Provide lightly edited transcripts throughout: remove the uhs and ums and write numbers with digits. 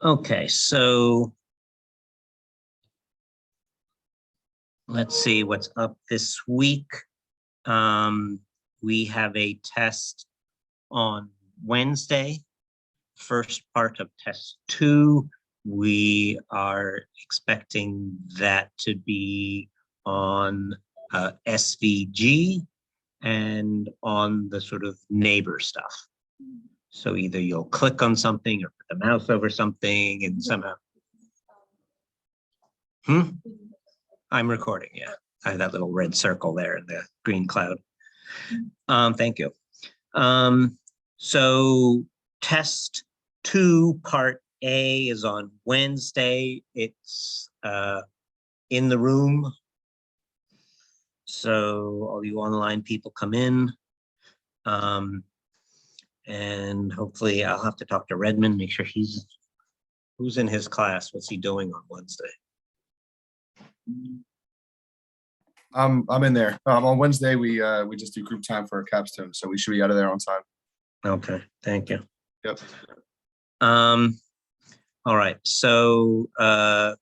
Okay, so let's see what's up this week. We have a test on Wednesday, first part of test 2. We are expecting that to be on SVG and on the sort of neighbor stuff. So either you'll click on something or put the mouse over something and somehow. I'm recording, yeah. I have that little red circle there in the green cloud. Thank you. So test 2, part A is on Wednesday. It's in the room. So all you online people come in. And hopefully I'll have to talk to Redmond, make sure who's in his class. What's he doing on Wednesday? I'm in there. On Wednesday, we just do group time for a capstone, so we should be out of there on time. Okay, thank you. Yep. All right, so the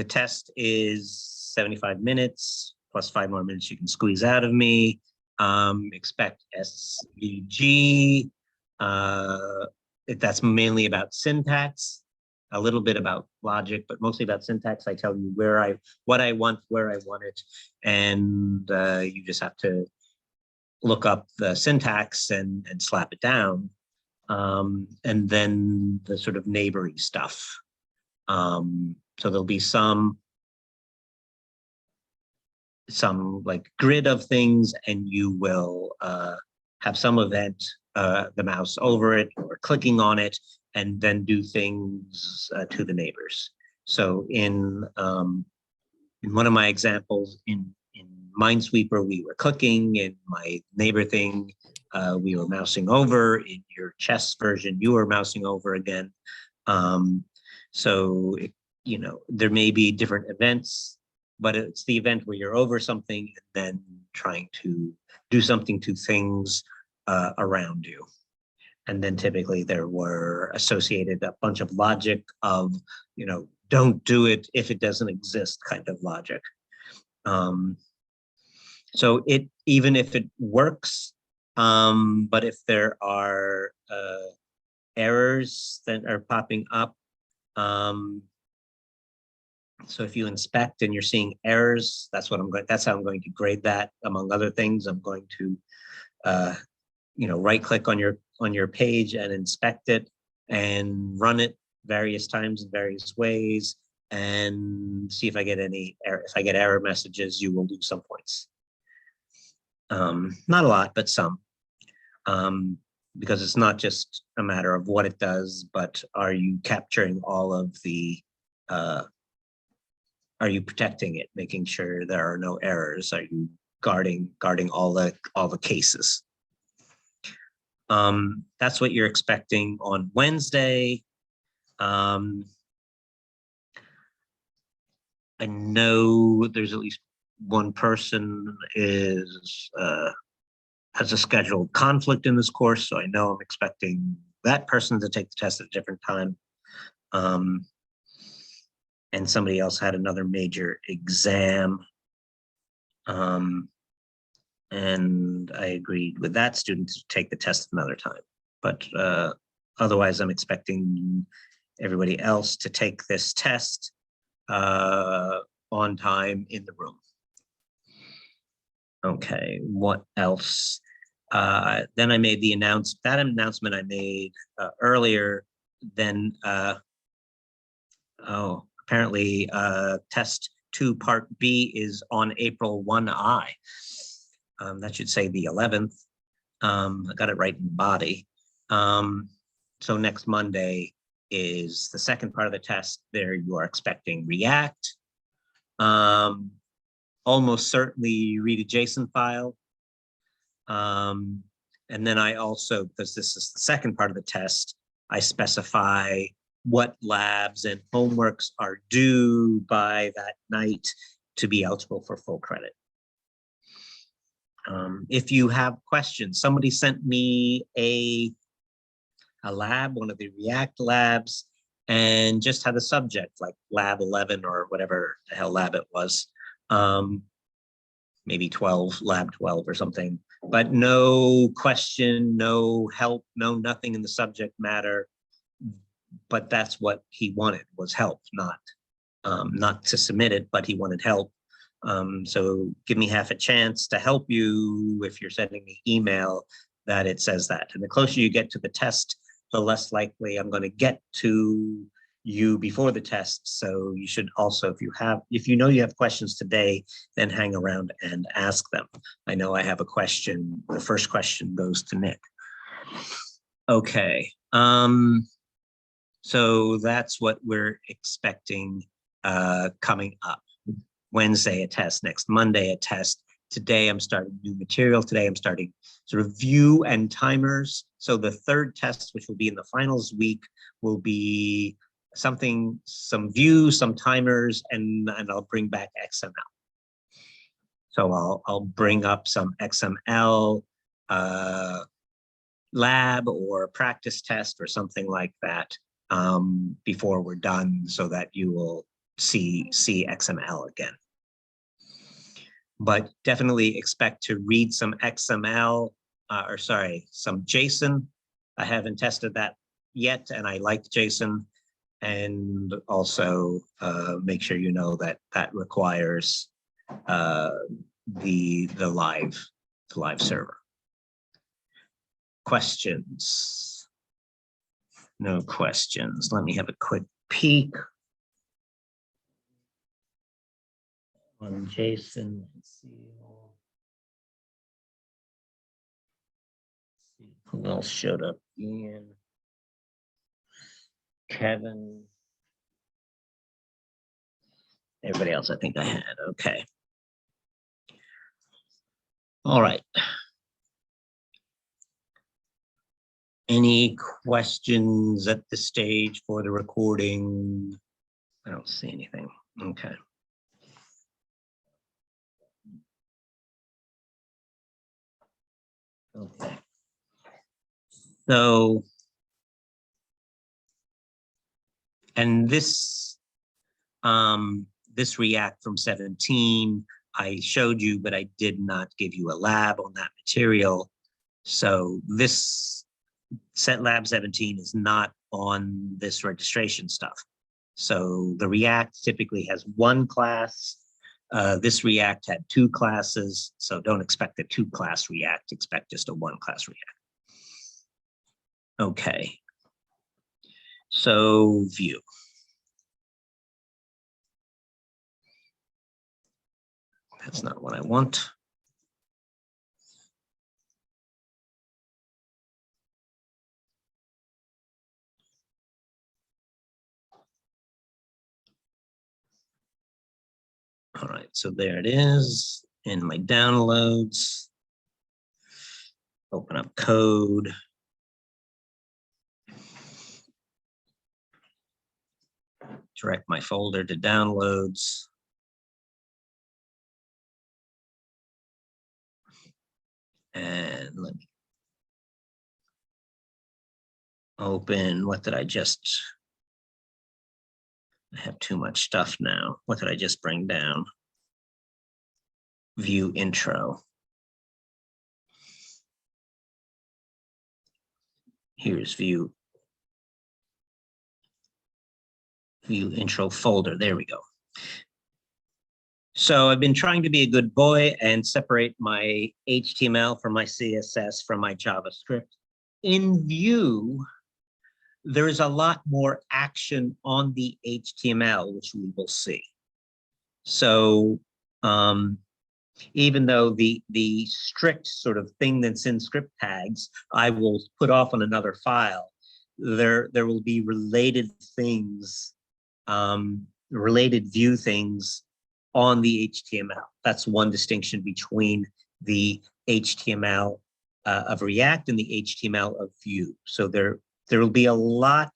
test is 75 minutes plus 5 more minutes you can squeeze out of me. Expect SVG. That's mainly about syntax, a little bit about logic, but mostly about syntax. I tell you what I want, where I want it, and you just have to look up the syntax and slap it down. And then the sort of neighboring stuff. So there'll be some like grid of things, and you will have some event, the mouse over it or clicking on it, and then do things to the neighbors. So in one of my examples in Minesweeper, we were clicking. In my neighbor thing, we were mousing over. In your chess version, you were mousing over again. So, there may be different events, but it's the event where you're over something and then trying to do something to things around you. And then typically there were associated a bunch of logic of, don't do it if it doesn't exist kind of logic. So even if it works, but if there are errors that are popping up, so if you inspect and you're seeing errors, that's how I'm going to grade that. Among other things, I'm going to right click on your page and inspect it and run it various times in various ways and see if I get any error. If I get error messages, you will lose some points. Not a lot, but some, because it's not just a matter of what it does, but are you capturing all of the, are you protecting it, making sure there are no errors? Are you guarding all the cases? That's what you're expecting on Wednesday. I know there's at least one person has a scheduled conflict in this course, so I know I'm expecting that person to take the test at a different time. And somebody else had another major exam. And I agreed with that student to take the test another time. But otherwise, I'm expecting everybody else to take this test on time in the room. Okay, what else? Then I made that announcement I made earlier. Then, apparently test 2 part B is on April 1I. That should say the 11th. I got it right in the body. So next Monday is the second part of the test. There you are expecting React. Almost certainly read a JSON file. And then I also, because this is the second part of the test, I specify what labs and homeworks are due by that night to be eligible for full credit. If you have questions, somebody sent me a lab, one of the React labs, and just had a subject like lab 11 or whatever the hell lab it was. Maybe 12, lab 12 or something, but no question, no help, no nothing in the subject matter. But that's what he wanted, was help, not to submit it, but he wanted help. So give me half a chance to help you if you're sending me email that it says that. And the closer you get to the test, the less likely I'm going to get to you before the test. So you should also, if you know you have questions today, then hang around and ask them. I know I have a question. The first question goes to Nick. Okay. So that's what we're expecting coming up. Wednesday, a test. Next Monday, a test. Today, I'm starting new material. Today, I'm starting sort of view and timers. So the third test, which will be in the finals week, will be some view, some timers, and I'll bring back XML. So I'll bring up some XML lab or practice test or something like that before we're done, so that you will see XML again. But definitely expect to read some XML, some JSON. I haven't tested that yet, and I like JSON. And also make sure you know that that requires the live server. Questions? No questions. Let me have a quick peek on JSON. Let's see who else showed up. Ian, Kevin, everybody else I think I had. Okay. All right. Any questions at this stage for the recording? I don't see anything. Okay. Okay. So, and this React from 17, I showed you, but I did not give you a lab on that material. So this set lab 17 is not on this registration stuff. So the React typically has one class. This React had two classes. So don't expect a 2-class React, expect just a 1-class React. Okay. So view. That's not what I want. All right, so there it is in my downloads. Open up code. Direct my folder to downloads. And let me open, what did I have too much stuff now. What did I just bring down? View intro. Here's view intro folder. There we go. So I've been trying to be a good boy and separate my HTML from my CSS from my JavaScript. In Vue, there is a lot more action on the HTML, which we will see. So even though the strict sort of thing that's in script tags, I will put off on another file, there will be related things, related Vue things on the HTML. That's one distinction between the HTML of React and the HTML of Vue. So there will be a lot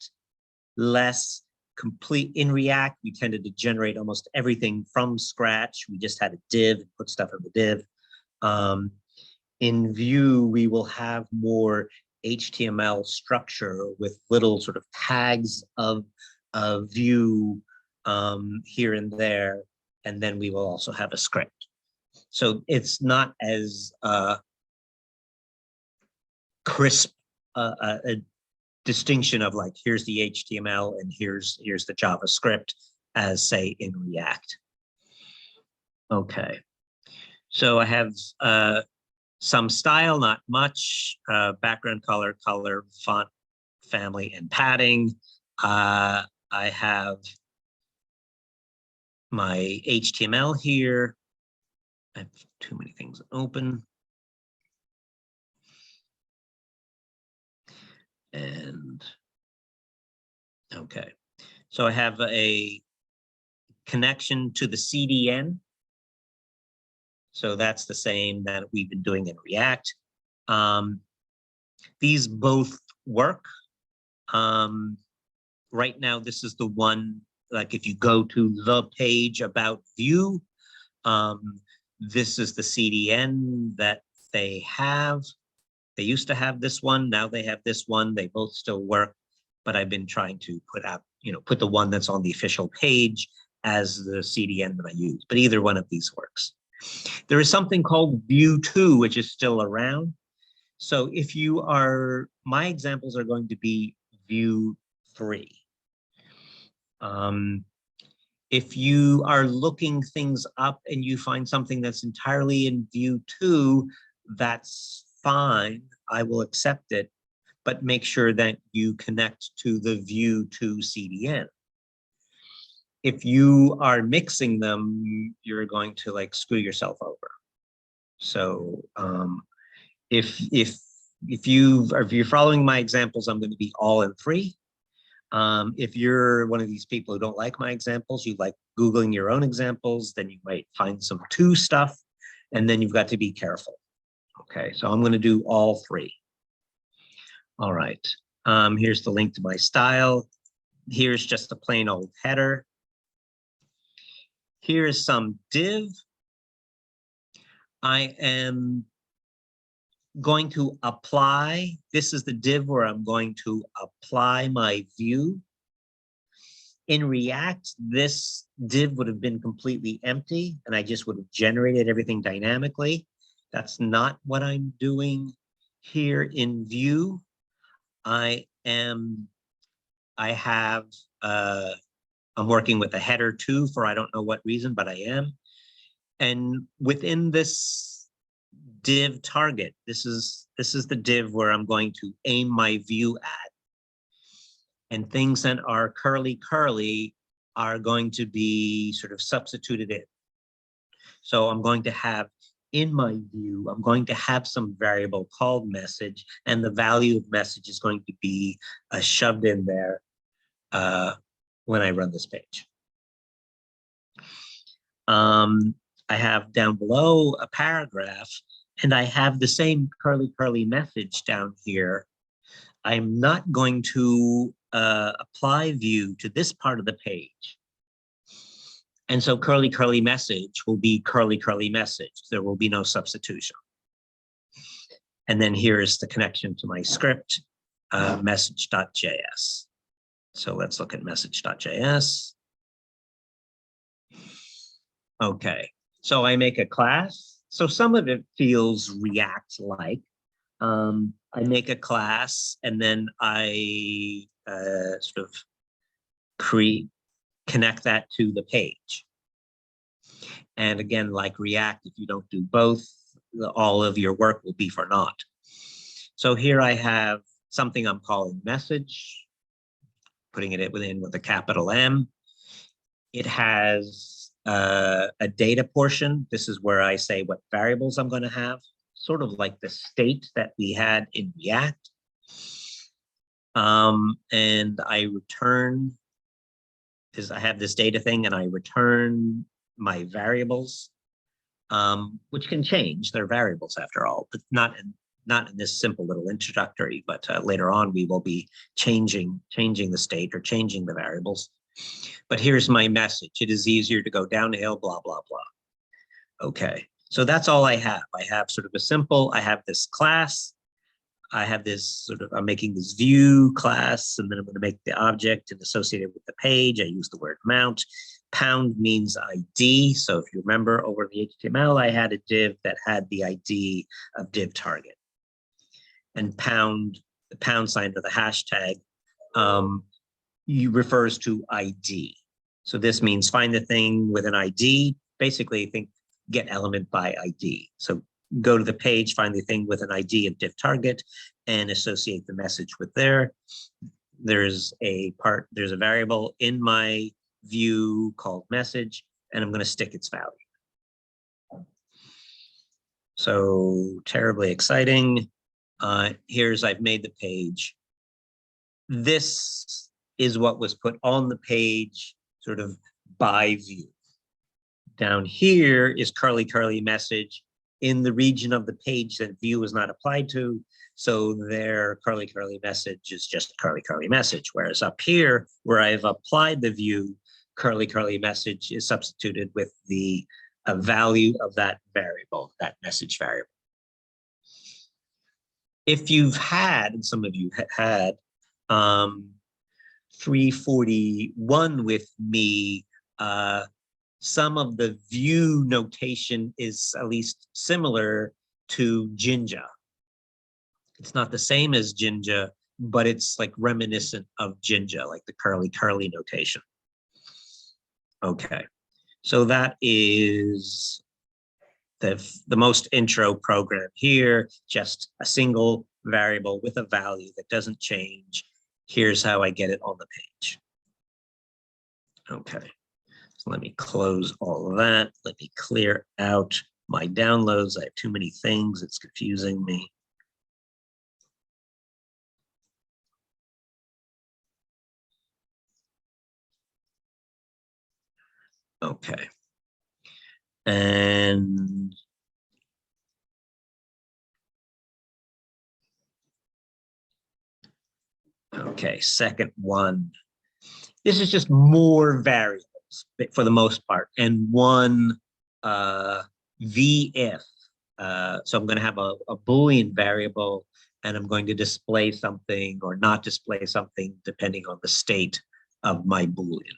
less complete. In React, we tended to generate almost everything from scratch. We just had a div, put stuff in the div. In Vue, we will have more HTML structure with little sort of tags of view here and there, and then we will also have a script. So it's not as crisp a distinction of like, here's the HTML and here's the JavaScript as say in React. Okay, so I have some style, not much, background color, font, family, and padding. I have my HTML here. I have too many things open. And okay, so I have a connection to the CDN. So that's the same that we've been doing in React. These both work. Right now, this is the one, like if you go to the page about Vue, this is the CDN that they have. They used to have this one, now they have this one. They both still work, but I've been trying to put out, put the one that's on the official page as the CDN that I use, but either one of these works. There is something called VUE 2, which is still around. So if you are, my examples are going to be VUE 3. If you are looking things up and you find something that's entirely in VUE 2, that's fine, I will accept it, but make sure that you connect to the VUE 2 CDN. If you are mixing them, you're going to like screw yourself over. So if you're following my examples, I'm going to be all in 3. If you're one of these people who don't like my examples, you like Googling your own examples, then you might find some 2 stuff, and then you've got to be careful. Okay, so I'm going to do all 3. All right, here's the link to my style. Here's just a plain old header. Here's some div. I am going to apply. This is the div where I'm going to apply my view. In React, this div would have been completely empty and I just would have generated everything dynamically. That's not what I'm doing here in Vue. I'm working with a header too for I don't know what reason, but I am. And within this div target, this is the div where I'm going to aim my view at. And things that are curly are going to be sort of substituted in. So I'm going to have in my view, I'm going to have some variable called message, and the value of message is going to be shoved in there when I run this page. I have down below a paragraph, and I have the same curly message down here. I'm not going to apply view to this part of the page. And so curly message will be curly message. There will be no substitution. And then here is the connection to my script, message.js. So let's look at message.js. Okay, so I make a class. So some of it feels React-like. I make a class and then I sort of connect that to the page. And again, like React, if you don't do both, all of your work will be for naught. So here I have something I'm calling message, putting it within with a capital M. It has a data portion. This is where I say what variables I'm going to have, sort of like the state that we had in React. And I return, I have this data thing and I return my variables, which can change. They're variables after all, but not in this simple little introductory, but later on we will be changing the state or changing the variables. But here's my message. It is easier to go downhill, blah, blah, blah. Okay, so that's all I have. I have sort of a simple, I have this class. I have this sort of, I'm making this view class, and then I'm going to make the object and associate it with the page. I use the word mount. Pound means ID. So if you remember over in the HTML, I had a div that had the ID of div target. And pound, the pound sign or the hashtag, refers to ID. So this means find the thing with an ID. Basically, think get element by ID. So go to the page, find the thing with an ID of div target, and associate the message with there. There's a variable in my view called message, and I'm going to stick its value. So terribly exciting. I've made the page. This is what was put on the page sort of by view. Down here is curly message in the region of the page that view is not applied to. So their curly message is just curly message. Whereas up here, where I've applied the view, curly message is substituted with the value of that variable, that message variable. If you've had, and some of you had 341 with me, some of the view notation is at least similar to Jinja. It's not the same as Jinja, but it's like reminiscent of Jinja, like the curly notation. Okay, so that is the most intro program here, just a single variable with a value that doesn't change. Here's how I get it on the page. Okay. So let me close all of that. Let me clear out my downloads. I have too many things. It's confusing me. Okay. And okay, second one. This is just more variables for the most part, and one VIF. So I'm going to have a Boolean variable, and I'm going to display something or not display something depending on the state of my Boolean.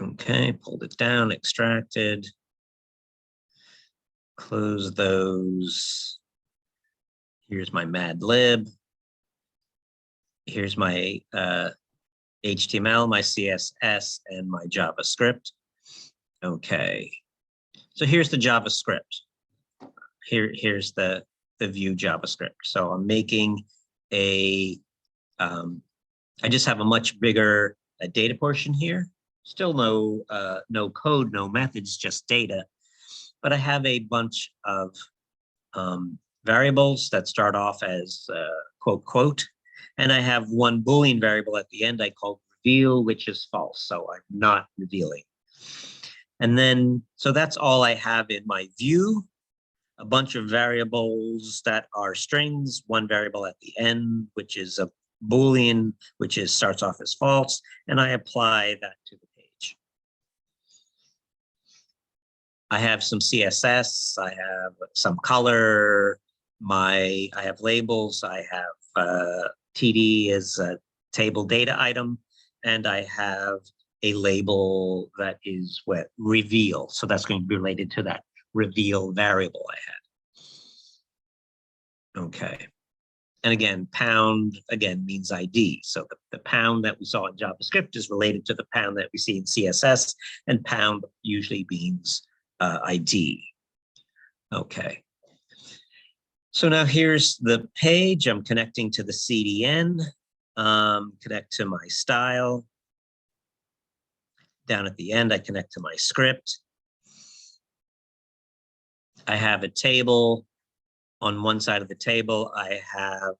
Okay, pulled it down, extracted. Close those. Here's my Mad Lib. Here's my HTML, my CSS, and my JavaScript. Okay, so here's the JavaScript. Here's the Vue JavaScript. So I'm making a, I just have a much bigger data portion here. Still no code, no methods, just data. But I have a bunch of variables that start off as quote, and I have one Boolean variable at the end I call reveal, which is false. So I'm not revealing. And then, so that's all I have in my view. A bunch of variables that are strings, one variable at the end, which is a Boolean, which starts off as false, and I apply that to the page. I have some CSS, I have some color, I have labels, I have TD as a table data item, and I have a label that is what reveal. So that's going to be related to that reveal variable I had. Okay. And again, pound again means ID. So the pound that we saw in JavaScript is related to the pound that we see in CSS, and pound usually means ID. Okay. So now here's the page. I'm connecting to the CDN, connect to my style. Down at the end, I connect to my script. I have a table. On one side of the table, I have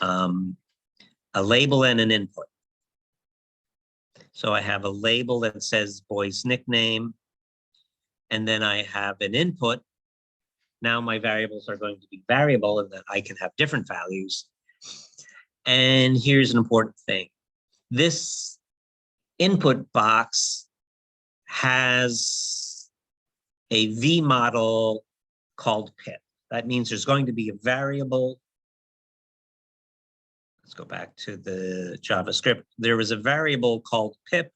a label and an input. So I have a label that says boy's nickname, and then I have an input. Now my variables are going to be variable, and that I can have different values. And here's an important thing. This input box has a V model called pip. That means there's going to be a variable. Let's go back to the JavaScript. There was a variable called pip,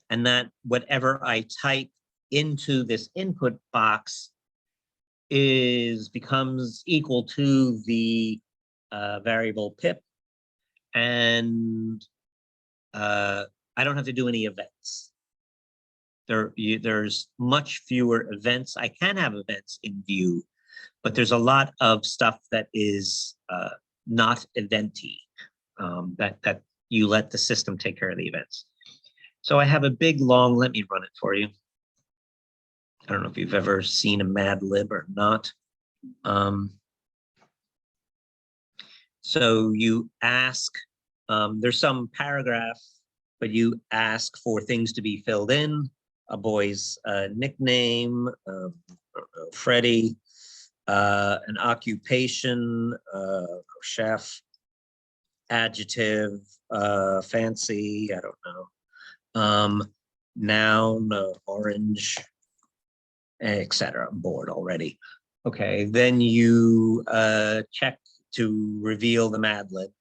and that whatever I type into this input box becomes equal to the variable pip, and I don't have to do any events. There's much fewer events. I can have events in Vue, but there's a lot of stuff that is not eventy, that you let the system take care of the events. So I have a big, long, let me run it for you. I don't know if you've ever seen a Mad Lib or not. So you ask, there's some paragraph, but you ask for things to be filled in, a boy's nickname, Freddie, an occupation, chef, adjective, fancy, I don't know, noun, orange, etc. I'm bored already. Okay, then you check to reveal the Mad Lib,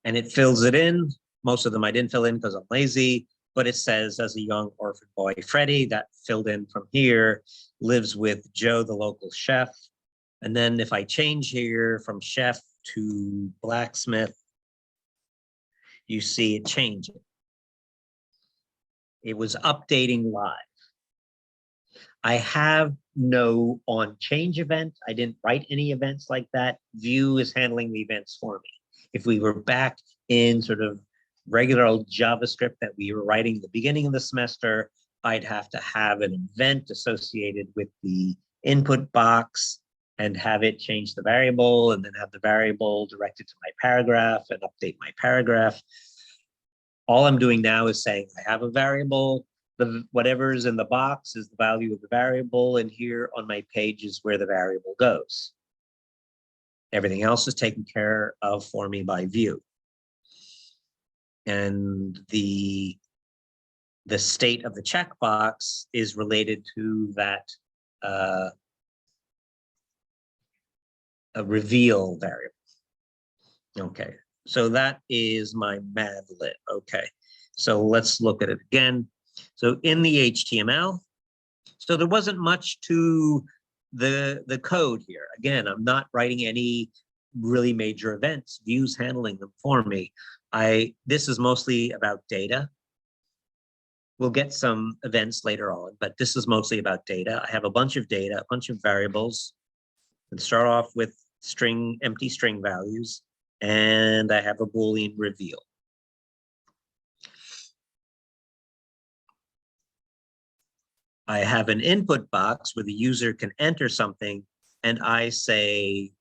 and it fills it in. Most of them I didn't fill in because I'm lazy, but it says, as a young orphan boy, Freddie, that filled in from here, lives with Joe, the local chef. And then if I change here from chef to blacksmith, you see it changing. It was updating live. I have no on change event. I didn't write any events like that. Vue is handling the events for me. If we were back in sort of regular old JavaScript that we were writing at the beginning of the semester, I'd have to have an event associated with the input box and have it change the variable, and then have the variable directed to my paragraph and update my paragraph. All I'm doing now is saying I have a variable, whatever's in the box is the value of the variable, and here on my page is where the variable goes. Everything else is taken care of for me by Vue. And the state of the checkbox is related to that a reveal variable. Okay, so that is my Mad Lib. Okay, so let's look at it again. So in the HTML, so there wasn't much to the code here. Again, I'm not writing any really major events. Vue's handling them for me. This is mostly about data. We'll get some events later on, but this is mostly about data. I have a bunch of data, a bunch of variables, and start off with empty string values, and I have a Boolean reveal. I have an input box where the user can enter something, and I say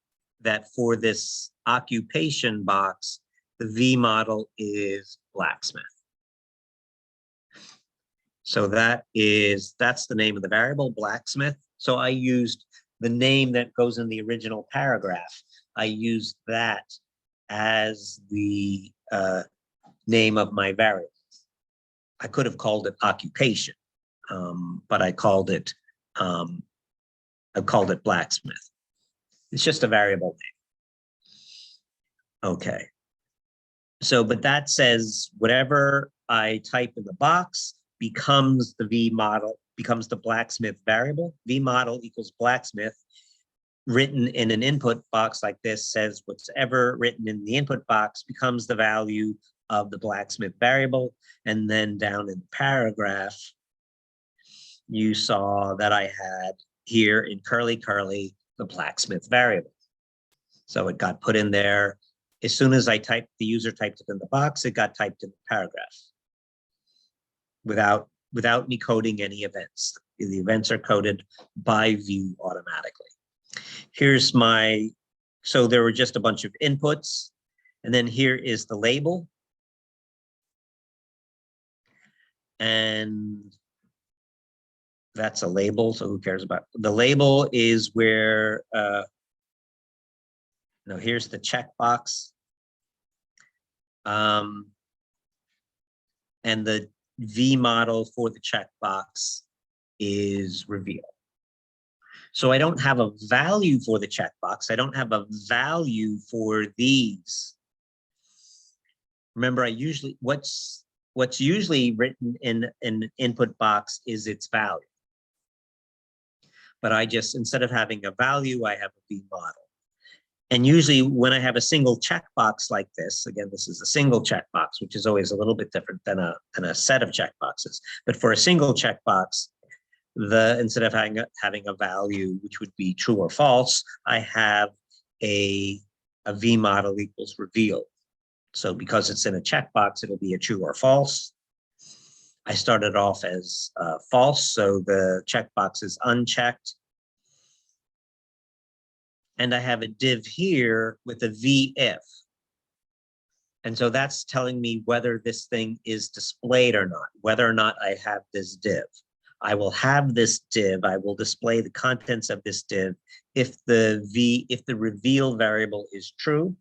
that for this occupation box, the V model is blacksmith. So that's the name of the variable, blacksmith. So I used the name that goes in the original paragraph. I used that as the name of my variable. I could have called it occupation, but I called it blacksmith. It's just a variable name. Okay. So, but that says whatever I type in the box becomes the V model, becomes the blacksmith variable. V model equals blacksmith. Written in an input box like this says whatever written in the input box becomes the value of the blacksmith variable. And then down in the paragraph, you saw that I had here in curly curly the blacksmith variable. So it got put in there. As soon as the user typed it in the box, it got typed in the paragraph without me coding any events. The events are coded by Vue automatically. Here's so there were just a bunch of inputs, and then here is the label. And that's a label, so who cares about the label? Is where here's the checkbox. And the V model for the checkbox is reveal. So I don't have a value for the checkbox. I don't have a value for these. Remember, what's usually written in an input box is its value. But I just, instead of having a value, I have a V model. And usually when I have a single checkbox like this, again, this is a single checkbox, which is always a little bit different than a set of checkboxes. But for a single checkbox, instead of having a value, which would be true or false, I have a V model equals reveal. So because it's in a checkbox, it'll be a true or false. I started off as false, so the checkbox is unchecked. And I have a div here with a V if. And so that's telling me whether this thing is displayed or not, whether or not I have this div. I will have this div, I will display the contents of this div if the reveal variable is true.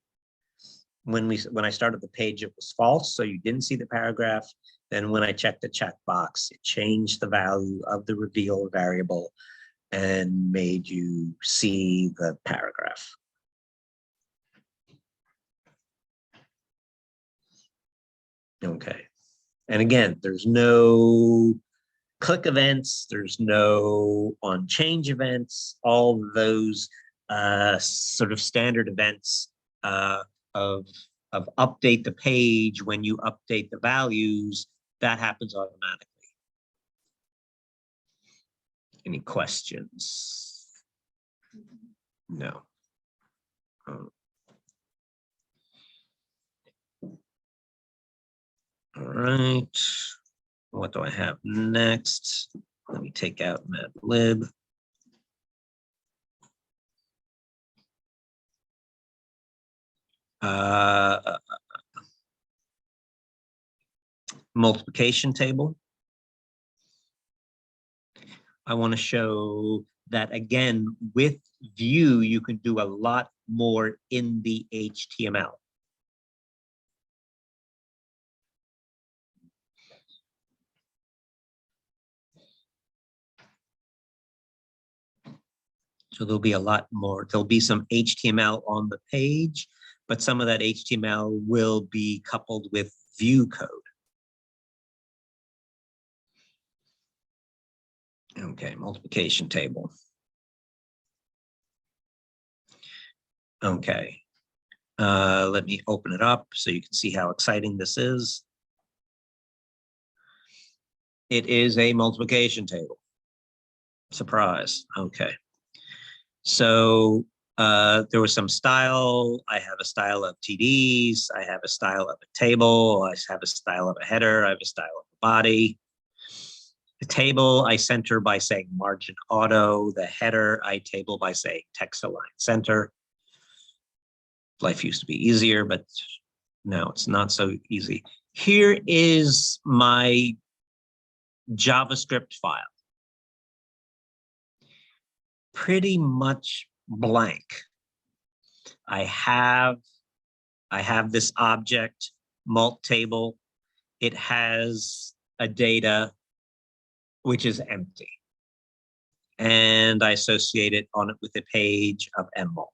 When I started the page, it was false, so you didn't see the paragraph. Then when I checked the checkbox, it changed the value of the reveal variable and made you see the paragraph. Okay. And again, there's no click events, there's no on change events, all those sort of standard events of update the page when you update the values, that happens automatically. Any questions? No. All right. What do I have next? Let me take out Matlib. Multiplication table. I want to show that again, with VUE, you can do a lot more in the HTML. So there'll be a lot more. There'll be some HTML on the page, but some of that HTML will be coupled with VUE code. Okay, multiplication table. Okay, let me open it up so you can see how exciting this is. It is a multiplication table. Surprise. Okay. So there was some style. I have a style of TDs. I have a style of a table. I have a style of a header. I have a style of a body. The table I center by saying margin auto. The header I table by saying text align center. Life used to be easier, but now it's not so easy. Here is my JavaScript file. Pretty much blank. I have this object mult table. It has a data which is empty, and I associate it on it with a page of mmult.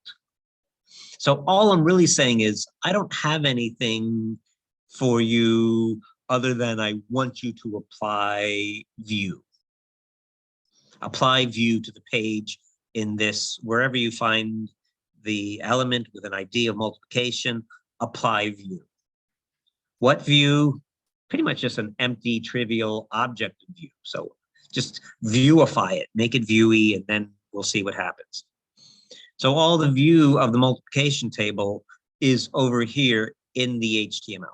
So all I'm really saying is I don't have anything for you other than I want you to apply VUE. Apply VUE to the page in this, wherever you find the element with an ID of multiplication, apply VUE. What VUE? Pretty much just an empty, trivial object of VUE. So just VUEify it, make it VUE, and then we'll see what happens. So all the VUE of the multiplication table is over here in the HTML.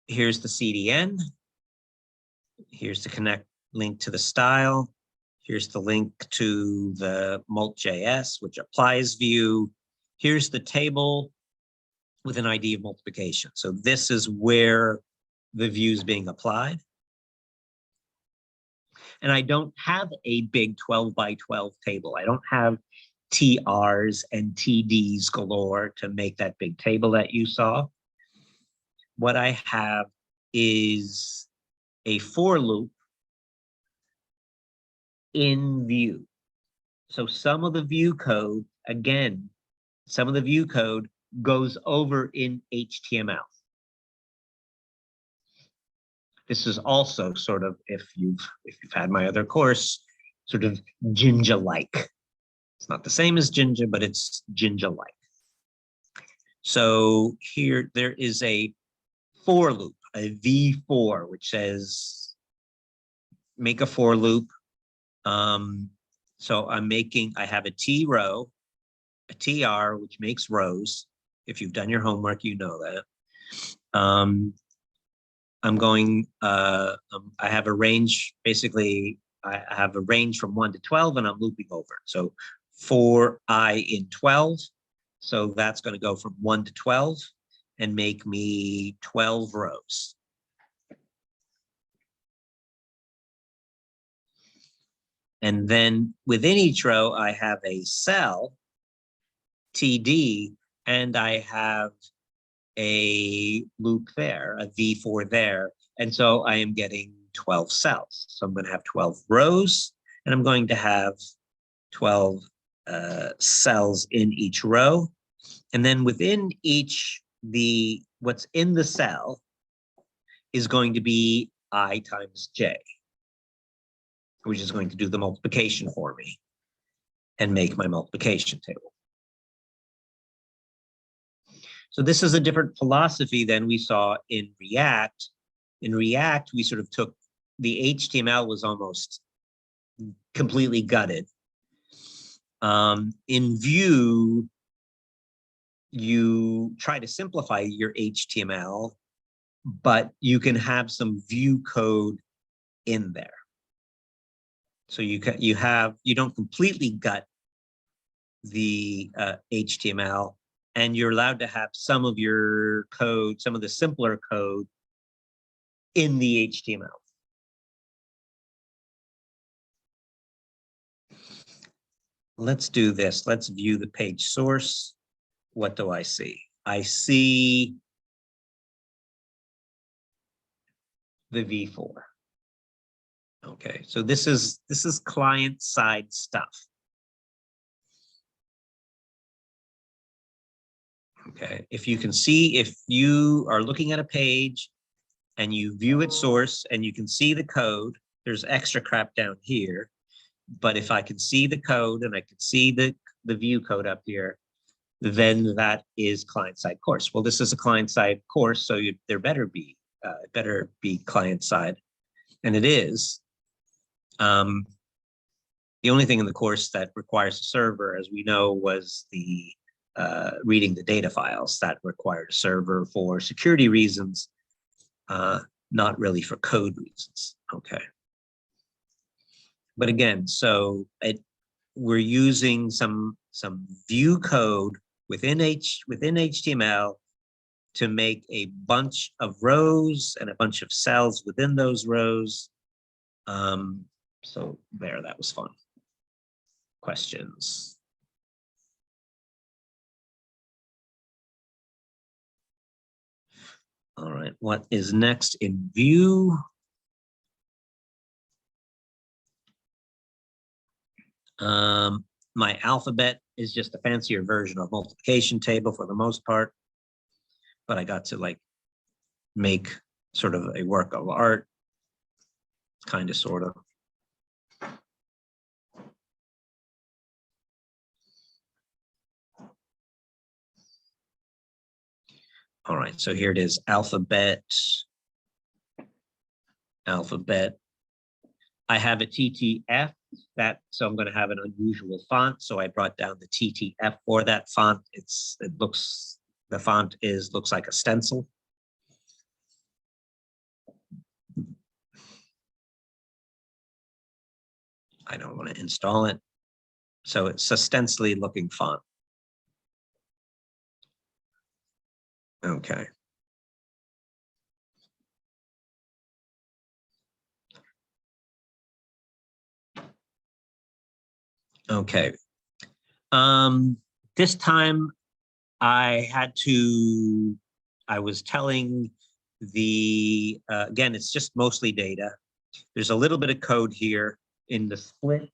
Here's the CDN. Here's the connect link to the style. Here's the link to the mult.js, which applies VUE. Here's the table with an ID of multiplication. So this is where the VUE is being applied. And I don't have a big 12 by 12 table. I don't have TRs and TDs galore to make that big table that you saw. What I have is a for loop in Vue. So some of the Vue code, again, some of the Vue code goes over in HTML. This is also sort of, if you've had my other course, sort of Jinja-like. It's not the same as Jinja, but it's Jinja-like. So here there is a for loop, a V4, which says make a for loop. So I have a T row, a TR, which makes rows. If you've done your homework, you know that. I have a range, basically, I have a range from 1 to 12, and I'm looping over. So for I in 12, so that's going to go from 1 to 12 and make me 12 rows. And then within each row, I have a cell, TD, and I have a loop there, a V4 there. And so I am getting 12 cells. So I'm going to have 12 rows, and I'm going to have 12 cells in each row. And then within each, what's in the cell is going to be I times J, which is going to do the multiplication for me and make my multiplication table. So this is a different philosophy than we saw in React. In React, we sort of took the HTML was almost completely gutted. In Vue, you try to simplify your HTML, but you can have some Vue code in there. So you don't completely gut the HTML, and you're allowed to have some of your code, some of the simpler code in the HTML. Let's do this. Let's view the page source. What do I see? I see the V4. Okay, so this is client side stuff. Okay, if you can see, if you are looking at a page and you view its source and you can see the code, there's extra crap down here. But if I can see the code and I can see the Vue code up here, then that is client-side course. Well, this is a client-side course, so there better be client-side, and it is. The only thing in the course that requires a server, as we know, was the reading the data files. That required a server for security reasons, not really for code reasons. Okay. But again, so we're using some Vue code within HTML to make a bunch of rows and a bunch of cells within those rows. So there, that was fun. Questions? All right, what is next in Vue? My alphabet is just a fancier version of multiplication table for the most part, but I got to like make sort of a work of art, kind of, sort of. All right, so here it is, alphabet. I have a TTF, so I'm going to have an unusual font. So I brought down the TTF for that font. The font looks like a stencil. I don't want to install it. So it's a stencily looking font. Okay. Okay. This time I was telling again, it's just mostly data. There's a little bit of code here in the split.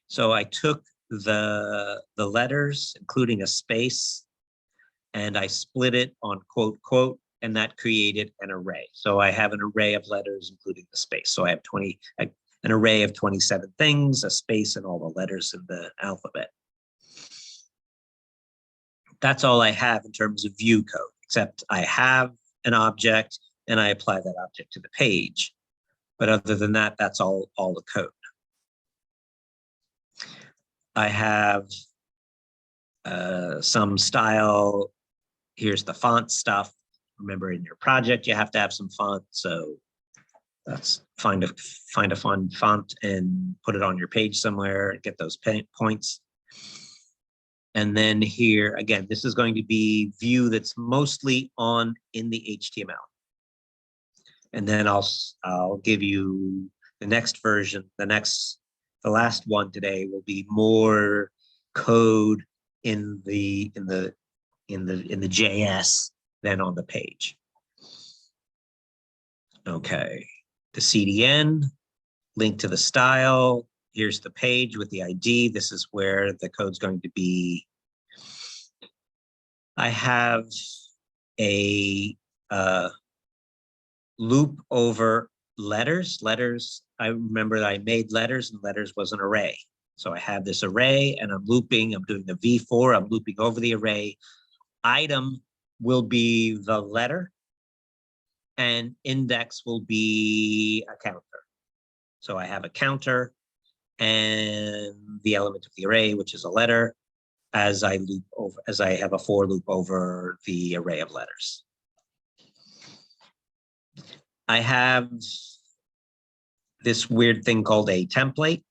So I took the letters, including a space, and I split it on quote, quote, and that created an array. So I have an array of letters, including the space. So I have an array of 27 things, a space, and all the letters in the alphabet. That's all I have in terms of Vue code, except I have an object and I apply that object to the page. But other than that, that's all the code. I have some style. Here's the font stuff. Remember, in your project, you have to have some font. So that's find a fun font and put it on your page somewhere and get those points. And then here, again, this is going to be Vue that's mostly in the HTML. And then I'll give you the next version. The last one today will be more code in the JS than on the page. Okay, the CDN, link to the style. Here's the page with the ID. This is where the code's going to be. I have a loop over letters. I remember that I made letters, and letters was an array. So I have this array and I'm doing the V4, I'm looping over the array. Item will be the letter and index will be a counter. So I have a counter and the element of the array, which is a letter, as I have a for loop over the array of letters. I have this weird thing called a template.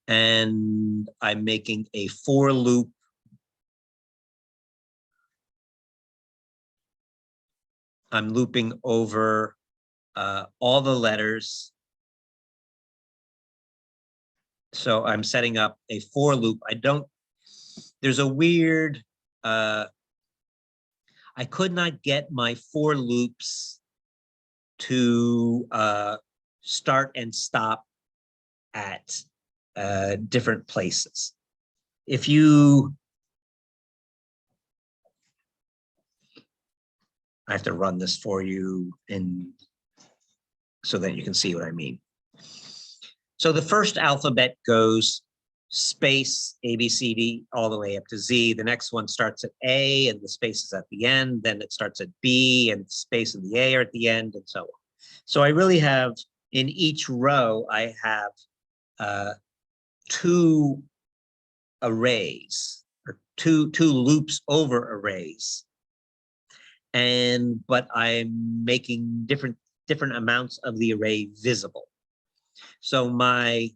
And I'm making a for loop. I'm looping over all the letters. So I'm setting up a for loop. There's a weird, I could not get my for loops to start and stop at different places. I have to run this for you so that you can see what I mean. So the first alphabet goes space A, B, C, D, all the way up to Z. The next one starts at A and the space is at the end. Then it starts at B and space and the A are at the end, and so on. So I really have, in each row, I have two arrays, or two loops over arrays. But I'm making different amounts of the array visible. So my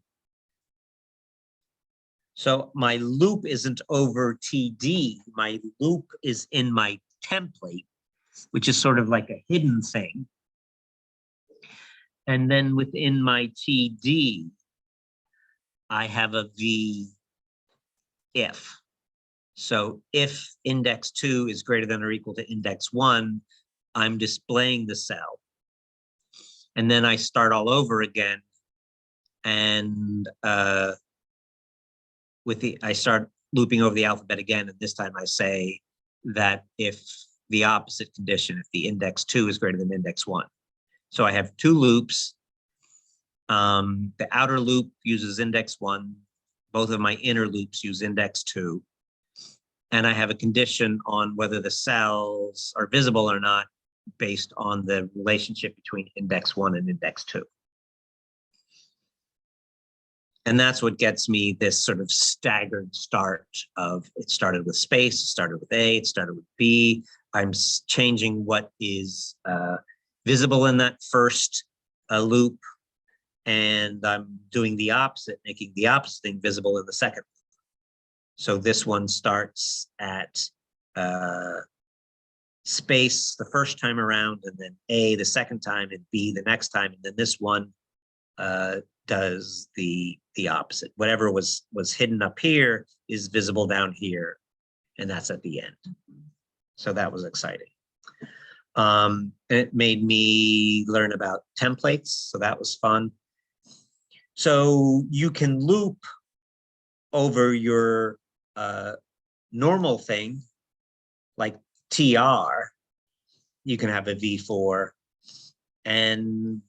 loop isn't over TD. My loop is in my template, which is sort of like a hidden thing. And then within my TD, I have a V if. So if index 2 is greater than or equal to index 1, I'm displaying the cell. And then I start all over again. And I start looping over the alphabet again. And this time I say that if the opposite condition, if the index 2 is greater than index 1. So I have two loops. The outer loop uses index 1. Both of my inner loops use index 2. And I have a condition on whether the cells are visible or not based on the relationship between index 1 and index 2. And that's what gets me this sort of staggered start of, it started with space, it started with A, it started with B. I'm changing what is visible in that first loop, and I'm doing the opposite, making the opposite thing visible in the second. So this one starts at space the first time around, and then A the second time, and B the next time, and then this one does the opposite. Whatever was hidden up here is visible down here, and that's at the end. So that was exciting. It made me learn about templates, so that was fun. So you can loop over your normal thing, like TR. You can have a V4,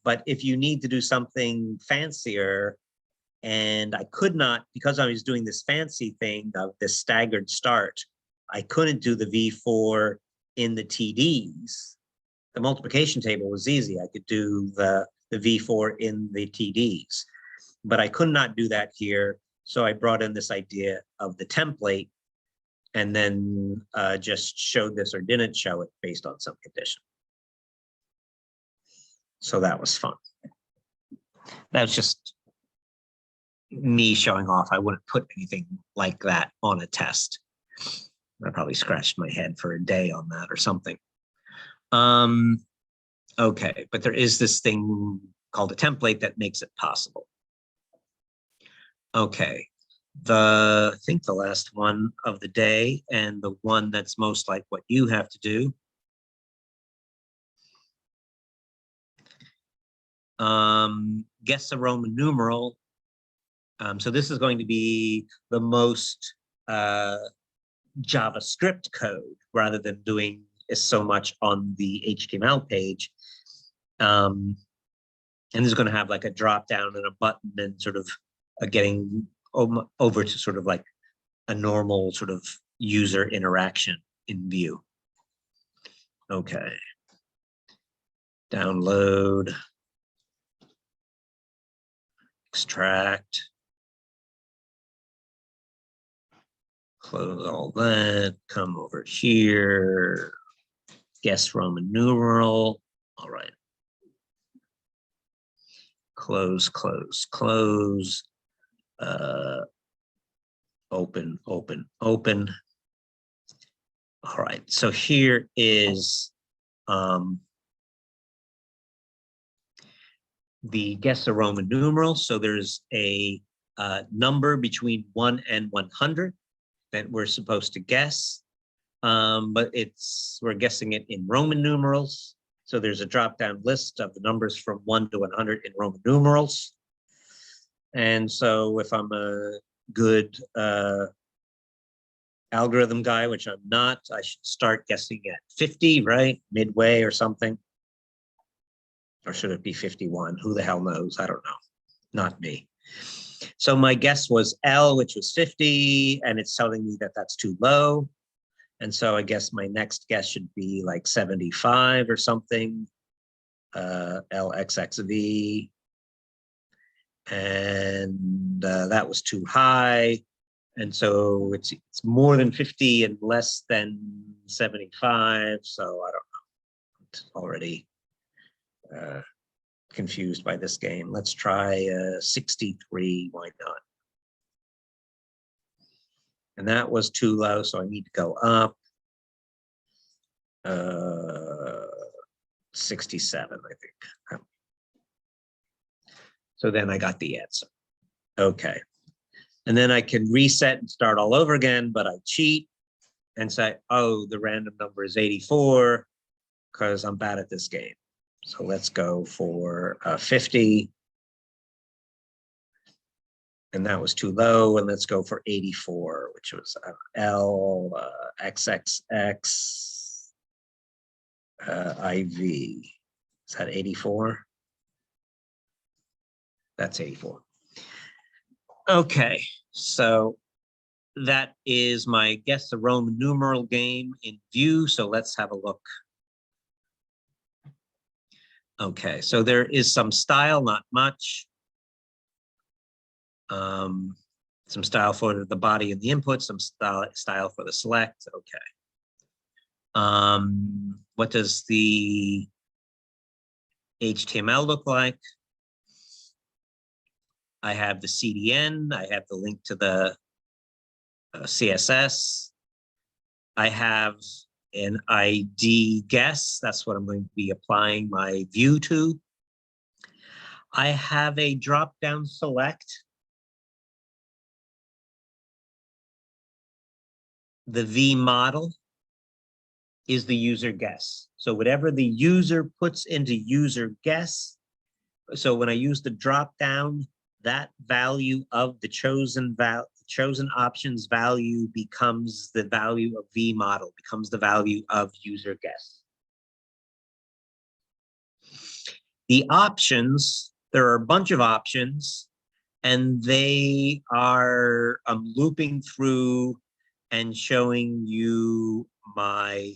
but if you need to do something fancier, and I could not, because I was doing this fancy thing of this staggered start, I couldn't do the V4 in the TDs. The multiplication table was easy. I could do the V4 in the TDs, but I could not do that here. So I brought in this idea of the template and then just showed this or didn't show it based on some condition. So that was fun. That was just me showing off. I wouldn't put anything like that on a test. I probably scratched my head for a day on that or something. Okay, but there is this thing called a template that makes it possible. Okay, I think the last one of the day, and the one that's most like what you have to do. Guess a Roman numeral. So this is going to be the most JavaScript code rather than doing so much on the HTML page. And this is going to have like a drop down and a button and sort of getting over to sort of like a normal sort of user interaction in Vue. Okay. Download. Extract. Close all that. Come over here. Guess Roman numeral. All right. Close, close, close. Open, open, open. All right, so here is the guess a Roman numeral. So there's a number between 1 and 100 that we're supposed to guess, but we're guessing it in Roman numerals. So there's a drop-down list of the numbers from 1 to 100 in Roman numerals. And so if I'm a good algorithm guy, which I'm not, I should start guessing at 50, right? Midway or something. Or should it be 51? Who the hell knows? I don't know. Not me. So my guess was L, which was 50, and it's telling me that that's too low. And so I guess my next guess should be like 75 or something. LXXV. And that was too high. And so it's more than 50 and less than 75. So I don't know. It's already confused by this game. Let's try 63. Why not? And that was too low, so I need to go up. 67, I think. So then I got the answer. Okay. And then I can reset and start all over again, but I cheat and say, oh, the random number is 84 because I'm bad at this game. So let's go for 50. And that was too low. And let's go for 84, which was L, XXX, IV. Is that 84? That's 84. Okay, so that is my guess the Roman numeral game in Vue. So let's have a look. Okay, so there is some style, not much. Some style for the body and the input, some style for the select. Okay. What does the HTML look like? I have the CDN. I have the link to the CSS. I have an ID guess. That's what I'm going to be applying my Vue to. I have a drop-down select. The V model is the user guess. So whatever the user puts into user guess, so when I use the drop-down, that value of the chosen options value becomes the value of V model, becomes the value of user guess. The options, there are a bunch of options, and they are looping through and showing you my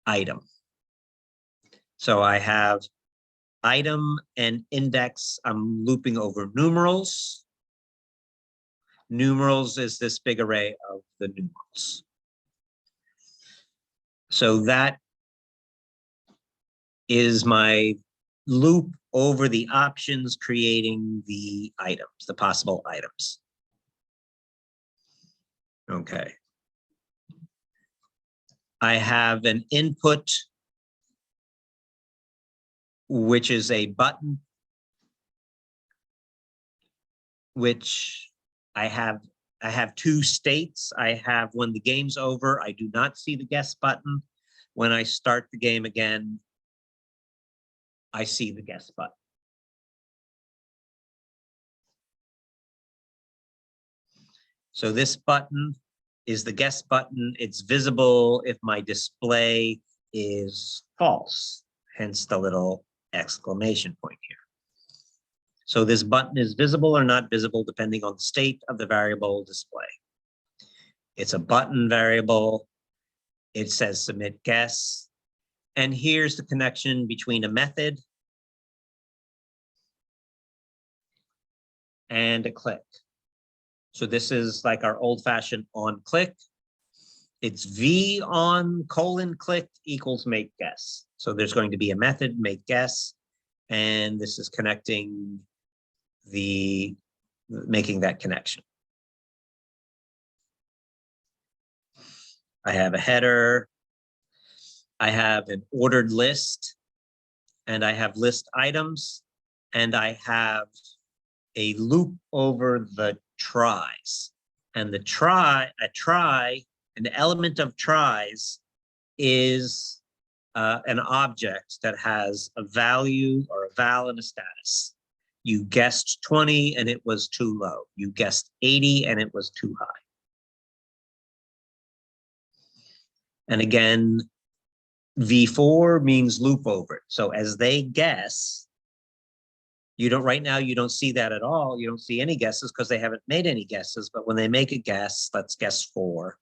item. So I have item and index. I'm looping over numerals. Numerals is this big array of the numerals. So that is my loop over the options, creating the items, the possible items. Okay. I have an input, which is a button, which I have two states. I have when the game's over, I do not see the guess button. When I start the game again, I see the guess button. So this button is the guess button. It's visible if my display is false, hence the little exclamation point here. So this button is visible or not visible depending on the state of the variable display. It's a button variable. It says submit guess. And here's the connection between a method and a click. So this is like our old-fashioned on click. It's V on colon click equals make guess. So there's going to be a method make guess, and this is connecting making that connection. I have a header. I have an ordered list, and I have list items, and I have a loop over the tries. And the an element of tries is an object that has a value or a val and a status. You guessed 20 and it was too low. You guessed 80 and it was too high. And again, V4 means loop over it. So as they guess, you don't, right now, you don't see that at all. You don't see any guesses because they haven't made any guesses. But when they make a guess, let's guess 4.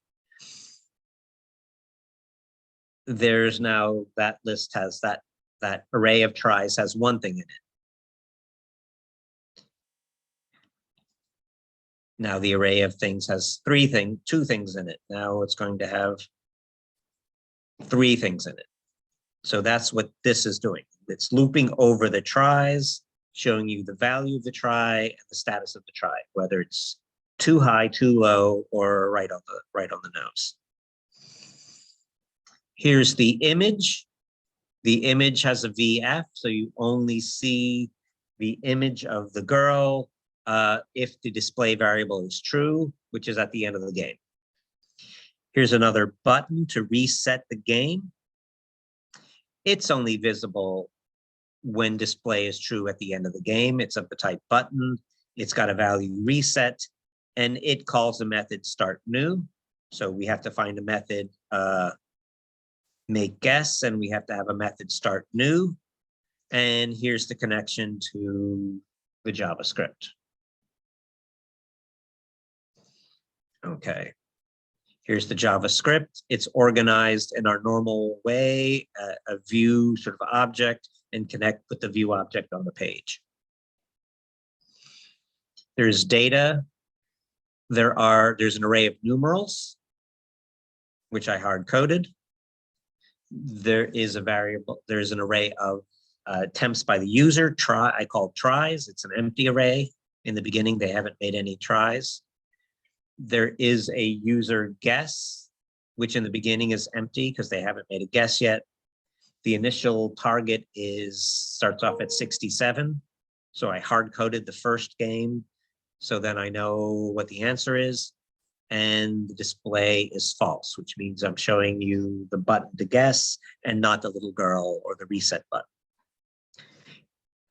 There's now that list has that array of tries has one thing in it. Now the array of things has two things in it. Now it's going to have 3 things in it. So that's what this is doing. It's looping over the tries, showing you the value of the try and the status of the try, whether it's too high, too low, or right on the nose. Here's the image. The image has a VF, so you only see the image of the girl if the display variable is true, which is at the end of the game. Here's another button to reset the game. It's only visible when display is true at the end of the game. It's of the type button. It's got a value reset, and it calls the method start new. So we have to find a method make guess, and we have to have a method start new. And here's the connection to the JavaScript. Okay. Here's the JavaScript. It's organized in our normal way, a view sort of object, and connect with the view object on the page. There's data. There's an array of numerals, which I hard-coded. There is a variable, there's an array of attempts by the user, I call tries. It's an empty array. In the beginning, they haven't made any tries. There is a user guess, which in the beginning is empty because they haven't made a guess yet. The initial target starts off at 67. So I hard coded the first game. So then I know what the answer is. And the display is false, which means I'm showing you the button to guess and not the little girl or the reset button.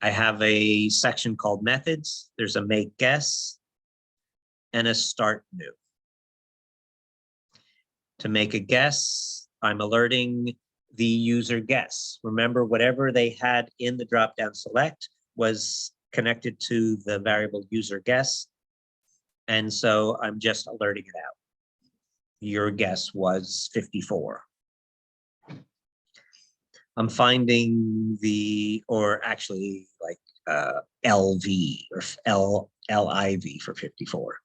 I have a section called methods. There's a make guess and a start new. To make a guess, I'm alerting the user guess. Remember, whatever they had in the drop-down select was connected to the variable user guess. And so I'm just alerting it out. Your guess was 54. I'm finding or actually like LV or LIV for 54.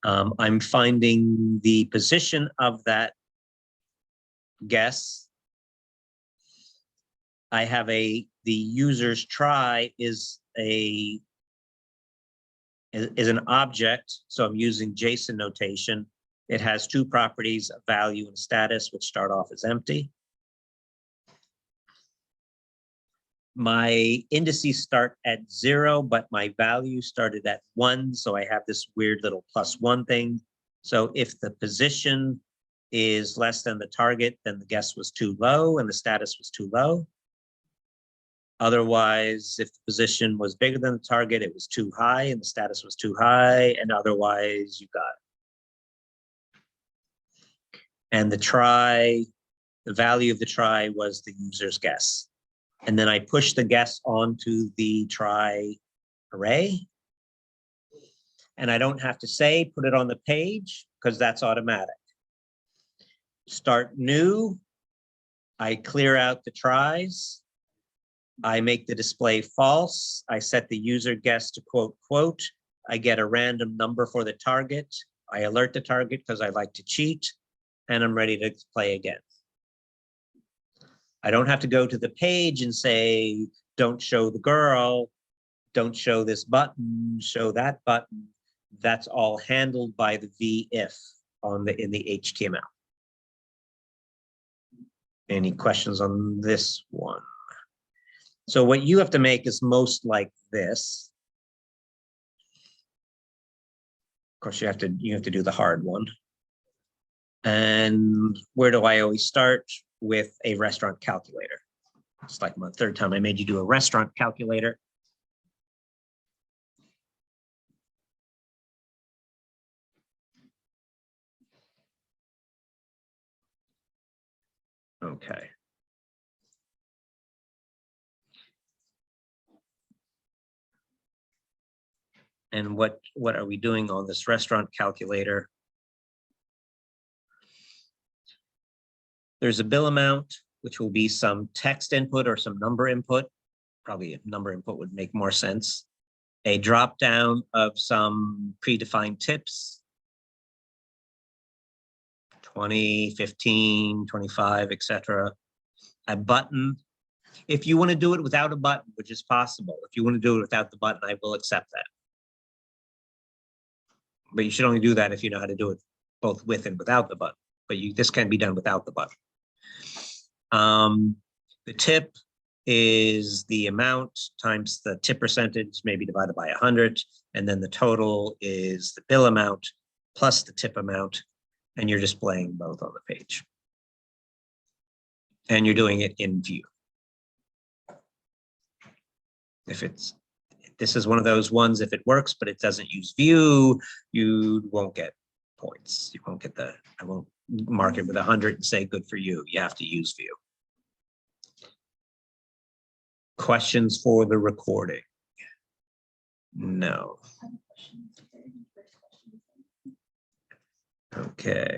I'm finding the position of that guess. I have the user's try is an object, so I'm using JSON notation. It has two properties, value and status, which start off as empty. My indices start at 0, but my value started at 1, so I have this weird little +1 thing. So if the position is less than the target, then the guess was too low and the status was too low. Otherwise, if the position was bigger than the target, it was too high and the status was too high, and otherwise you got it. And the value of the try was the user's guess. And then I push the guess onto the try array. And I don't have to say, put it on the page, because that's automatic. Start new, I clear out the tries. I make the display false. I set the user guess to quote. I get a random number for the target. I alert the target because I like to cheat, and I'm ready to play again. I don't have to go to the page and say, don't show the girl, don't show this button, show that button. That's all handled by the VIF in the HTML. Any questions on this one? So what you have to make is most like this. Of course, you have to do the hard one. And where do I always start? With a restaurant calculator. It's like my third time I made you do a restaurant calculator. Okay. And what are we doing on this restaurant calculator? There's a bill amount, which will be some text input or some number input. Probably a number input would make more sense. A drop down of some predefined tips. 20, 15, 25, etc. A button. If you want to do it without a button, which is possible, if you want to do it without the button, I will accept that. But you should only do that if you know how to do it both with and without the button. But this can be done without the button. The tip is the amount times the tip percentage, maybe divided by 100. And then the total is the bill amount plus the tip amount. And you're displaying both on the page. And you're doing it in VUE. This is one of those ones, if it works, but it doesn't use VUE, you won't get points. You won't get I won't mark it with 100 and say good for you. You have to use VUE. Questions for the recording? No. Okay.